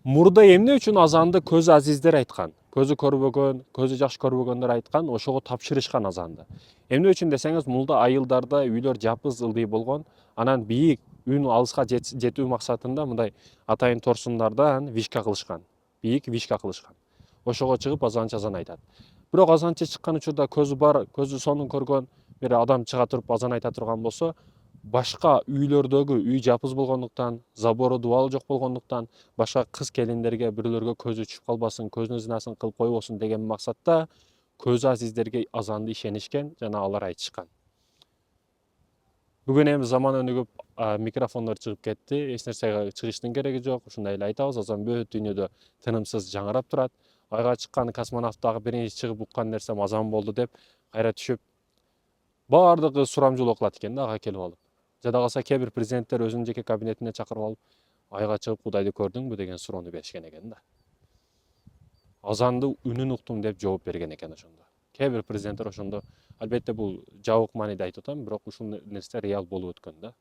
Мурда эмне үчүн азанды көзү азиздер айткан, көзү көрбөгөн, көзү жакшы көрбөгөндөр айткан, ошого тапшырышкан азанды. Эмне үчүн десеңиз, мурда айылдарда үйлөр жапыз ылдый болгон, анан бийик үн алыска жетүү максатында мындай атайын торсундардан вишка кылышкан, бийик вишка кылышкан. Ошого чыгып азанчы азан айтат. Бирок азанчы чыккан учурда көзү бар, көзү сонун көргөн бир адам чыга туруп азан айта турган болсо, башка үйлөрдөгү үй жапыз болгондуктан, забору дубалы жок болгондуктан, башка кыз келиндерге бирөөлөргө көзү түшүп калбасын, көзүнүн зынасын кылып койбосун деген максатта көзү азиздерге азанды ишенишкен жана алар айтышкан. Бүгүн эми заман өнүгүп, микрофондор чыгып кетти, эч нерсеге чыгыштын кереги жок, ушундай эле айтабыз, азан бүт дүйнөдө тынымсыз жаңырап турат. Айга чыккан космонавт дагы биринчи чыгып уккан нерсем азан болду деп кайра түшүп баардыгы сурамжылоо кылат экен да ага келип алып. Жада калса кээ бир президенттер өзүнүн жеке кабинетине чакырып алып, айга чыгып Кудайды көрдүңбү деген суроону беришкен экен да. Азанды үнүн уктум деп жооп берген экен ошондо. Кээ бир президенттер ошондо, албетте бул жабык мааниде айтып атам, бирок ушул нерсе реал болуп өткөн да.